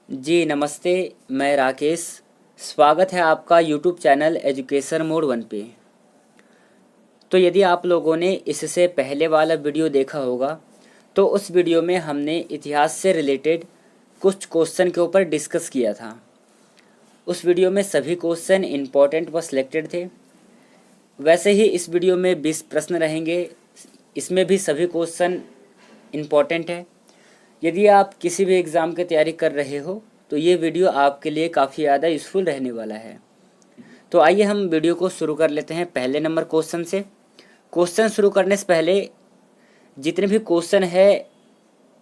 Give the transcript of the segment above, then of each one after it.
जी नमस्ते। मैं राकेश। स्वागत है आपका यूट्यूब चैनल एजुकेशन मोड 1 पे। तो यदि आप लोगों ने इससे पहले वाला वीडियो देखा होगा तो उस वीडियो में हमने इतिहास से रिलेटेड कुछ क्वेश्चन के ऊपर डिस्कस किया था। उस वीडियो में सभी क्वेश्चन इम्पोर्टेंट व सिलेक्टेड थे। वैसे ही इस वीडियो में 20 प्रश्न रहेंगे। इसमें भी सभी क्वेश्चन इम्पोर्टेंट है। यदि आप किसी भी एग्ज़ाम की तैयारी कर रहे हो तो ये वीडियो आपके लिए काफ़ी ज़्यादा यूज़फुल रहने वाला है। तो आइए हम वीडियो को शुरू कर लेते हैं पहले नंबर क्वेश्चन से। क्वेश्चन शुरू करने से पहले जितने भी क्वेश्चन है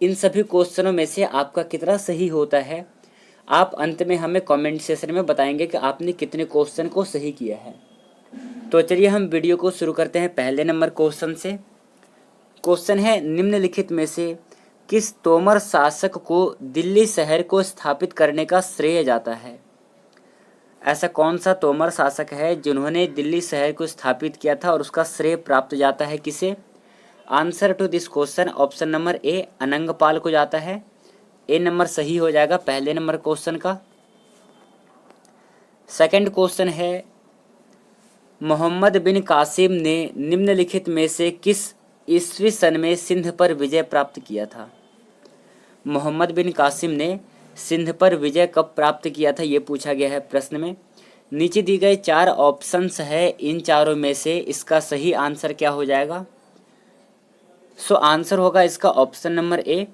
इन सभी क्वेश्चनों में से आपका कितना सही होता है आप अंत में हमें कमेंट सेक्शन में बताएंगे कि आपने कितने क्वेश्चन को सही किया है। तो चलिए हम वीडियो को शुरू करते हैं पहले नंबर क्वेश्चन से। क्वेश्चन है, निम्नलिखित में से किस तोमर शासक को दिल्ली शहर को स्थापित करने का श्रेय जाता है? ऐसा कौन सा तोमर शासक है जिन्होंने दिल्ली शहर को स्थापित किया था और उसका श्रेय प्राप्त जाता है किसे? Answer to this question option number A Anangpal को जाता है। ए नंबर सही हो जाएगा पहले नंबर क्वेश्चन का। सेकंड क्वेश्चन है, मोहम्मद बिन कासिम ने निम्नलिखित में से किस ईस्वी सन में सिंध पर विजय प्राप्त किया था? मोहम्मद बिन कासिम ने सिंध पर विजय कब प्राप्त किया था ये पूछा गया है प्रश्न में। नीचे दी गए 4 ऑप्शंस है, इन चारों में से इसका सही आंसर क्या हो जाएगा? सो आंसर होगा इसका ऑप्शन नंबर ए।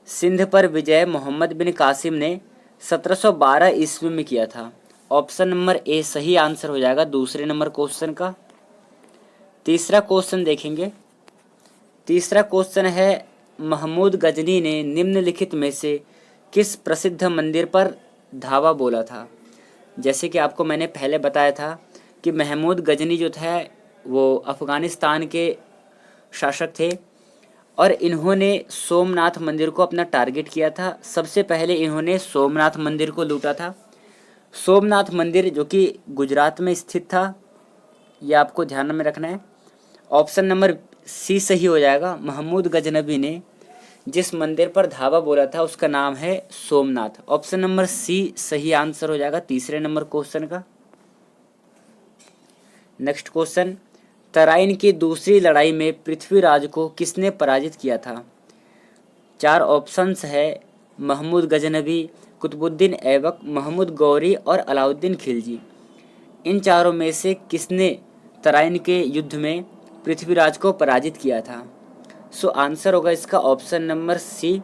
सिंध पर विजय मोहम्मद बिन कासिम ने 1712 ईस्वी में किया था। ऑप्शन नंबर ए सही आंसर हो जाएगा दूसरे नंबर क्वेश्चन का। तीसरा क्वेश्चन देखेंगे। तीसरा क्वेश्चन है, महमूद गजनी ने निम्नलिखित में से किस प्रसिद्ध मंदिर पर धावा बोला था? जैसे कि आपको मैंने पहले बताया था कि महमूद गजनी जो था वो अफ़गानिस्तान के शासक थे और इन्होंने सोमनाथ मंदिर को अपना टारगेट किया था। सबसे पहले इन्होंने सोमनाथ मंदिर को लूटा था। सोमनाथ मंदिर जो कि गुजरात में स्थित था, ये आपको ध्यान में रखना है। ऑप्शन नंबर सी सही हो जाएगा। महमूद गजनबी ने जिस मंदिर पर धावा बोला था उसका नाम है सोमनाथ। ऑप्शन नंबर सी सही आंसर हो जाएगा तीसरे नंबर क्वेश्चन का। नेक्स्ट क्वेश्चन, तराइन की दूसरी लड़ाई में पृथ्वीराज को किसने पराजित किया था? 4 ऑप्शंस है, महमूद गजनबी, कुतुबुद्दीन ऐबक, महमूद गौरी और अलाउद्दीन खिलजी। इन चारों में से किसने तराइन के युद्ध में पृथ्वीराज को पराजित किया था? सो आंसर होगा इसका option number C,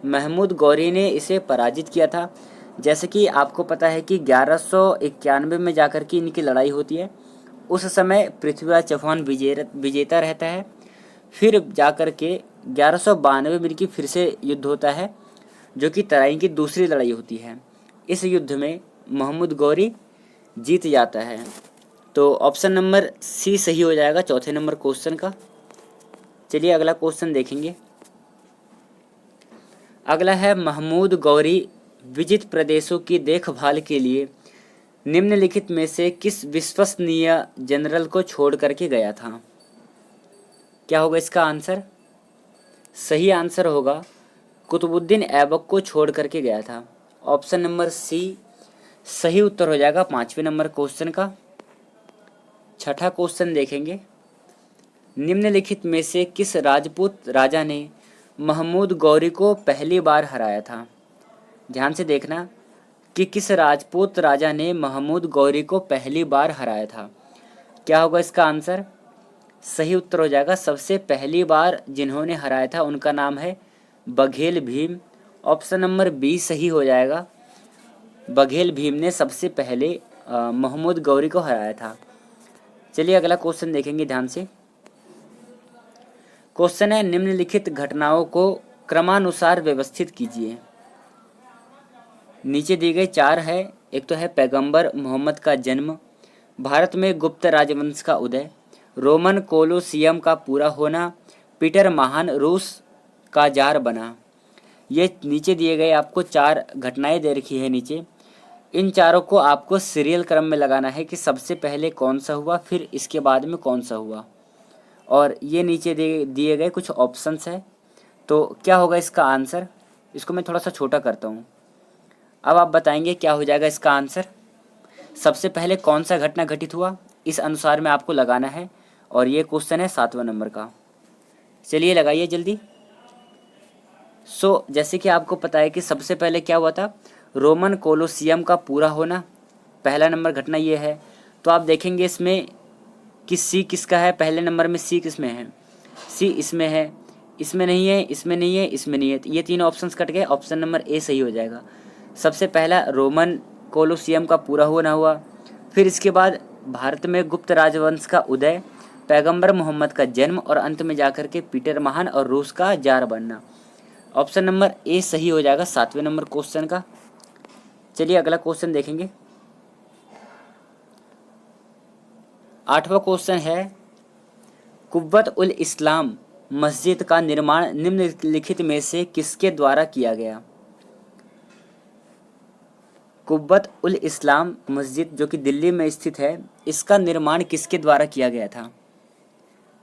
Mahmud Ghori ने इसे पराजित किया था। जैसे कि आपको पता है कि 1191 में जाकर के इनकी लड़ाई होती है। उस समय पृथ्वीराज चौहान विजेता रहता है। फिर जाकर के 1192 में इनकी फिर से युद्ध होता है जो कि तराइन की दूसरी लड़ाई होती है। इस युद्ध में महमूद गौरी जीत जाता है। तो ऑप्शन नंबर सी सही हो जाएगा चौथे नंबर क्वेश्चन का। चलिए अगला क्वेश्चन देखेंगे। अगला है, महमूद गौरी विजित प्रदेशों की देखभाल के लिए निम्नलिखित में से किस विश्वसनीय जनरल को छोड़ करके गया था? क्या होगा इसका आंसर? सही आंसर होगा कुतुबुद्दीन ऐबक को छोड़ करके गया था। ऑप्शन नंबर सी सही उत्तर हो जाएगा 5वें नंबर क्वेश्चन का। छठा क्वेश्चन देखेंगे। निम्नलिखित में से किस राजपूत राजा ने महमूद गौरी को पहली बार हराया था? ध्यान से देखना कि किस राजपूत राजा ने महमूद गौरी को पहली बार हराया था। क्या होगा इसका आंसर? सही उत्तर हो जाएगा सबसे पहली बार जिन्होंने हराया था उनका नाम है Baghel Bhim. Option number B सही हो जाएगा। बघेल भीम ने सबसे पहले महमूद गौरी को हराया था। चलिए अगला क्वेश्चन देखेंगे ध्यान से। क्वेश्चन है, निम्नलिखित घटनाओं को क्रमानुसार व्यवस्थित कीजिए। नीचे दी गई 4 है। एक तो है पैगंबर मोहम्मद का जन्म, भारत में गुप्त राजवंश का उदय, रोमन कोलोसियम का पूरा होना, पीटर महान रूस का जार बना। ये नीचे दिए गए आपको 4 घटनाएं दे रखी है नीचे। इन चारों को आपको सीरियल क्रम में लगाना है कि सबसे पहले कौन सा हुआ फिर इसके बाद में कौन सा हुआ। और ये नीचे दिए गए कुछ ऑप्शंस है। तो क्या होगा इसका आंसर? इसको मैं थोड़ा सा छोटा करता हूँ। अब आप बताएंगे क्या हो जाएगा इसका आंसर। सबसे पहले कौन सा घटना घटित हुआ, इस अनुसार में आपको लगाना है, और ये क्वेश्चन है 7वां नंबर का। चलिए लगाइए जल्दी। जैसे कि आपको पता है कि सबसे पहले क्या हुआ था, रोमन कोलोसियम का पूरा होना, पहला नंबर घटना ये है। तो आप देखेंगे इसमें कि सी किसका है, पहले नंबर में सी किसमें है, सी इसमें है, इसमें नहीं है, इसमें नहीं है, इसमें नहीं है, ये तीनों ऑप्शंस कट गए, ऑप्शन नंबर ए सही हो जाएगा। सबसे पहला रोमन कोलोसियम का पूरा होना हुआ, फिर इसके बाद भारत में गुप्त राजवंश का उदय, पैगंबर मोहम्मद का जन्म, और अंत में जाकर के पीटर महान और रूस का जार बनना। ऑप्शन नंबर ए सही हो जाएगा 7वें नंबर क्वेश्चन का। चलिए अगला क्वेश्चन देखेंगे। 8वां क्वेश्चन है, कुव्वत उल इस्लाम मस्जिद का निर्माण निम्नलिखित में से किसके द्वारा किया गया। कुव्वत उल इस्लाम मस्जिद जो कि दिल्ली में स्थित है, इसका निर्माण किसके द्वारा किया गया था।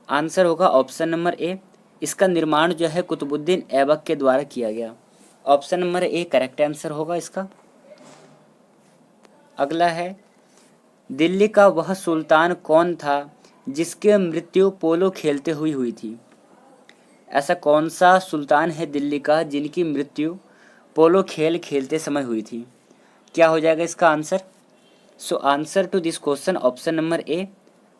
आंसर होगा ऑप्शन नंबर ए, इसका निर्माण जो है कुतुबुद्दीन ऐबक के द्वारा किया गया। Option number A correct answer होगा इसका। अगला है, दिल्ली का वह सुल्तान कौन था जिसकी मृत्यु पोलो खेलते हुई थी। ऐसा कौन सा सुल्तान है दिल्ली का जिनकी मृत्यु पोलो खेल खेलते समय हुई थी। क्या हो जाएगा इसका answer. Answer to this question option number A,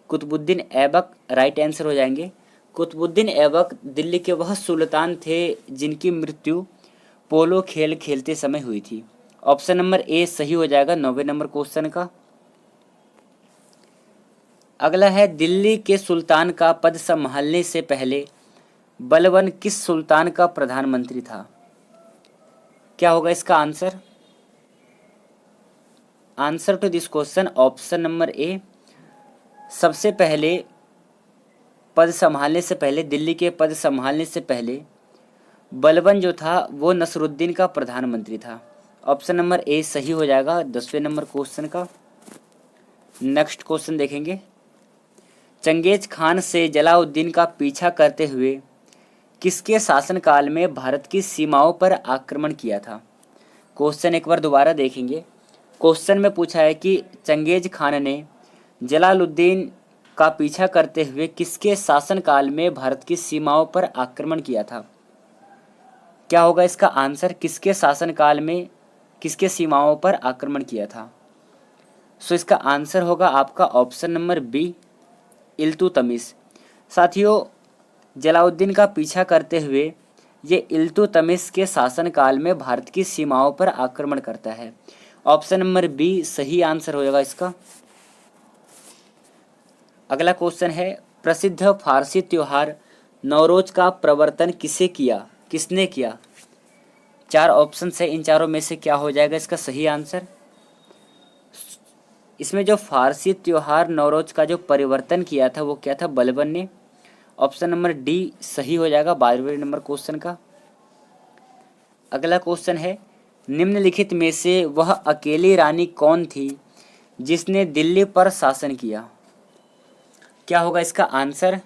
Qutubuddin Aibak right answer हो जाएंगे। कुतुबुद्दीन ऐबक दिल्ली के वह सुल्तान थे जिनकी मृत्यु पोलो खेल खेलते समय हुई थी। ऑप्शन नंबर ए सही हो जाएगा 9वें नंबर क्वेश्चन का। अगला है, दिल्ली के सुल्तान का पद संभालने से पहले बलबन किस सुल्तान का प्रधानमंत्री था। क्या होगा इसका answer. Answer to this question option number A, सबसे पहले पद संभालने से पहले, दिल्ली के पद संभालने से पहले बलबन जो था वो नसरुद्दीन का प्रधानमंत्री था। ऑप्शन नंबर ए सही हो जाएगा 10वें नंबर क्वेश्चन का। नेक्स्ट क्वेश्चन देखेंगे, चंगेज खान से जलाउद्दीन का पीछा करते हुए किसके शासनकाल में भारत की सीमाओं पर आक्रमण किया था। क्वेश्चन एक बार दोबारा देखेंगे। क्वेश्चन में पूछा है कि चंगेज खान ने जलालुद्दीन का पीछा करते हुए किसके शासनकाल में भारत की सीमाओं पर आक्रमण किया था। क्या होगा इसका आंसर, किसके शासनकाल में किसके सीमाओं पर आक्रमण किया था। इसका आंसर होगा आपका ऑप्शन नंबर बी, इल्तुतमिश। साथियों, जलाउद्दीन का पीछा करते हुए ये इल्तुतमिश के शासनकाल में भारत की सीमाओं पर आक्रमण करता है। ऑप्शन नंबर बी सही आंसर होगा इसका। अगला क्वेश्चन है, प्रसिद्ध फारसी त्योहार नवरोज का प्रवर्तन किसने किया। 4 ऑप्शन है, इन चारों में से क्या हो जाएगा इसका सही आंसर। इसमें जो फारसी त्योहार नवरोज का जो परिवर्तन किया था वो क्या था, बलबन ने। ऑप्शन नंबर डी सही हो जाएगा 12वें नंबर क्वेश्चन का। अगला क्वेश्चन है, निम्नलिखित में से वह अकेली रानी कौन थी जिसने दिल्ली पर शासन किया। क्या होगा इसका आंसर।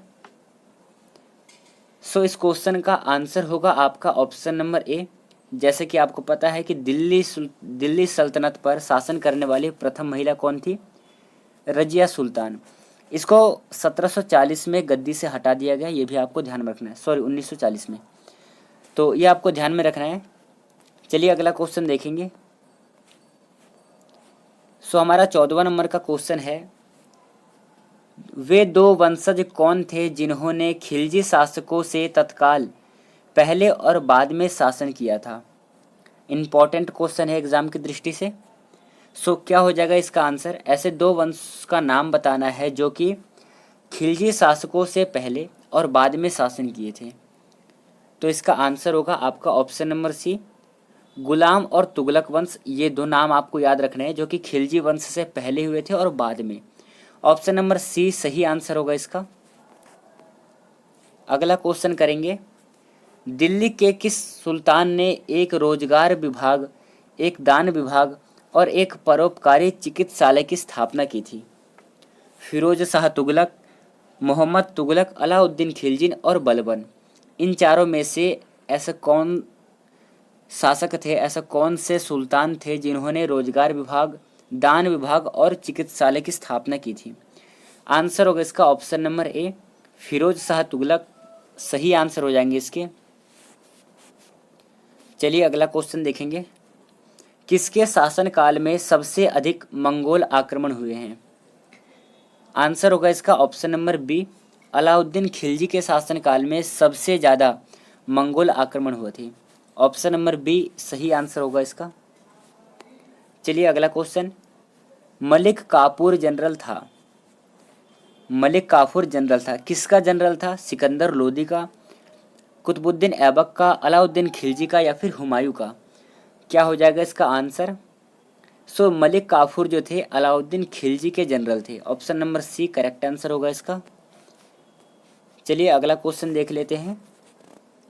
इस क्वेश्चन का आंसर होगा आपका ऑप्शन नंबर ए। जैसे कि आपको पता है कि दिल्ली सल्तनत पर शासन करने वाली प्रथम महिला कौन थी, रजिया सुल्तान। इसको 1740 में गद्दी से हटा दिया गया, ये भी आपको ध्यान में रखना है। 1940 में, तो ये आपको ध्यान में रखना है। चलिए अगला क्वेश्चन देखेंगे। हमारा 14वां नंबर का क्वेश्चन है, वे 2 वंशज कौन थे जिन्होंने खिलजी शासकों से तत्काल पहले और बाद में शासन किया था। इंपॉर्टेंट क्वेश्चन है एग्जाम की दृष्टि से। क्या हो जाएगा इसका आंसर। ऐसे 2 वंश का नाम बताना है जो कि खिलजी शासकों से पहले और बाद में शासन किए थे। तो इसका आंसर होगा आपका ऑप्शन नंबर सी, गुलाम और तुगलक वंश। ये 2 नाम आपको याद रखने हैं जो कि खिलजी वंश से पहले हुए थे और बाद में। ऑप्शन नंबर सी सही आंसर होगा इसका। अगला क्वेश्चन करेंगे, दिल्ली के किस सुल्तान ने एक रोजगार विभाग, एक दान विभाग और एक परोपकारी चिकित्सालय की स्थापना की थी। फिरोज शाह तुगलक, मोहम्मद तुगलक, अलाउद्दीन खिलजी और बलबन। इन चारों में से ऐसा कौन शासक थे, ऐसा कौन से सुल्तान थे जिन्होंने रोजगार विभाग, दान विभाग और चिकित्सालय की स्थापना की थी? आंसर होगा इसका option number A, Firoz Shah Tughlaq सही आंसर हो जाएंगे इसके। चलिए अगला क्वेश्चन देखेंगे। किसके शासनकाल में सबसे अधिक मंगोल आक्रमण हुए हैं? आंसर होगा इसका option number B, Alauddin Khilji के शासनकाल में सबसे ज़्यादा मंगोल आक्रमण हुए थे। ऑप्शन नंबर बी सही आंसर होगा इसका। चलिए अगला क्वेश्चन। मलिक काफूर जनरल था, मलिक काफूर जनरल था, किसका जनरल था? सिकंदर लोदी का, कुतुबुद्दीन ऐबक का, अलाउद्दीन खिलजी का या फिर हुमायूं का? क्या हो जाएगा इसका आंसर? सो मलिक काफूर जो थे अलाउद्दीन खिलजी के जनरल थे। Option number C correct answer होगा इसका। चलिए अगला क्वेश्चन देख लेते हैं।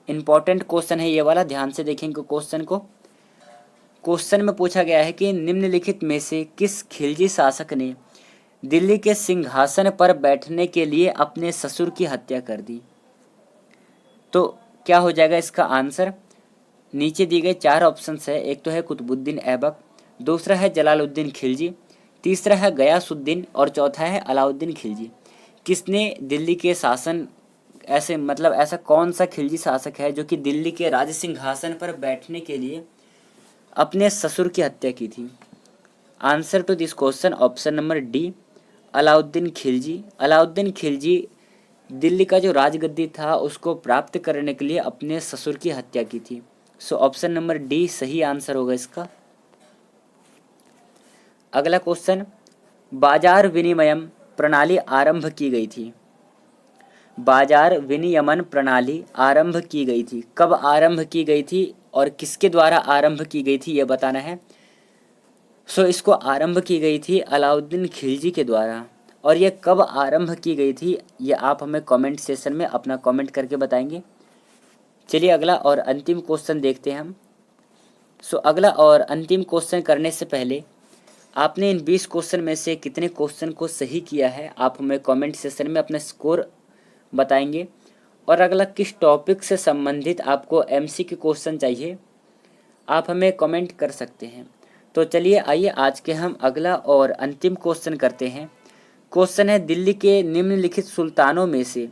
इंपॉर्टेंट क्वेश्चन है ये वाला, ध्यान से देखेंगे क्वेश्चन को। क्वेश्चन में पूछा गया है कि निम्नलिखित में से किस खिलजी शासक ने दिल्ली के सिंहासन पर बैठने के लिए अपने ससुर की हत्या कर दी? तो क्या हो जाएगा इसका आंसर? नीचे दिए गए 4 ऑप्शंस है। एक तो है कुतुबुद्दीन ऐबक, दूसरा है जलालुद्दीन खिलजी, तीसरा है गयासुद्दीन और चौथा है अलाउद्दीन खिलजी। किसने दिल्ली के शासन ऐसा कौन सा खिलजी शासक है जो कि दिल्ली के राज सिंहासन पर बैठने के लिए अपने ससुर की हत्या की थी? Answer to this question option number D, Alauddin Khilji. Alauddin Khilji Delhi का जो राजगद्दी था उसको प्राप्त करने के लिए अपने ससुर की हत्या की थी। सो ऑप्शन नंबर डी सही आंसर होगा इसका। अगला क्वेश्चन। बाजार विनिमयम प्रणाली आरंभ की गई थी। बाजार विनियमन प्रणाली आरंभ की गई थी, कब आरंभ की गई थी और किसके द्वारा आरंभ की गई थी ये बताना है। सो इसको आरंभ की गई थी अलाउद्दीन खिलजी के द्वारा। और ये कब आरंभ की गई थी ये आप हमें कमेंट सेशन में अपना कमेंट करके बताएंगे। चलिए अगला और अंतिम क्वेश्चन देखते हैं हम। सो अगला और अंतिम क्वेश्चन करने से पहले आपने इन 20 क्वेश्चन में से कितने क्वेश्चन को सही किया है आप हमें कमेंट सेशन में अपना स्कोर बताएंगे। और अगला किस टॉपिक से संबंधित आपको MCQ क्वेश्चन चाहिए आप हमें कमेंट कर सकते हैं। तो चलिए आइए आज के हम अगला और अंतिम क्वेश्चन करते हैं। क्वेश्चन है, दिल्ली के निम्नलिखित सुल्तानों में से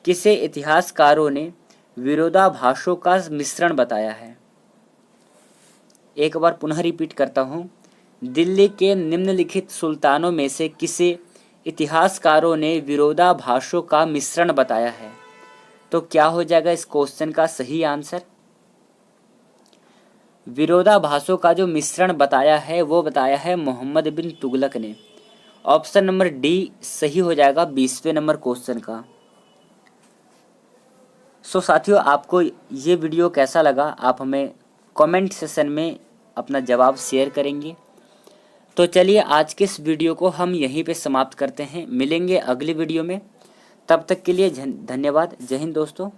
किसे इतिहासकारों ने विरोधाभासों का मिश्रण बताया है? एक बार पुनः रिपीट करता हूँ। दिल्ली के निम्नलिखित सुल्तानों में से किसे इतिहासकारों ने विरोधाभासों का मिश्रण बताया है? तो क्या हो जाएगा इस क्वेश्चन का सही आंसर? विरोधाभासों का जो मिश्रण बताया है वो बताया है मोहम्मद बिन तुगलक ने। ऑप्शन नंबर डी सही हो जाएगा 20वें नंबर क्वेश्चन का। सो साथियों, आपको ये वीडियो कैसा लगा आप हमें कमेंट सेशन में अपना जवाब शेयर करेंगे। तो चलिए आज के इस वीडियो को हम यहीं पे समाप्त करते हैं। मिलेंगे अगली वीडियो में, तब तक के लिए धन्यवाद। जय हिंद दोस्तों।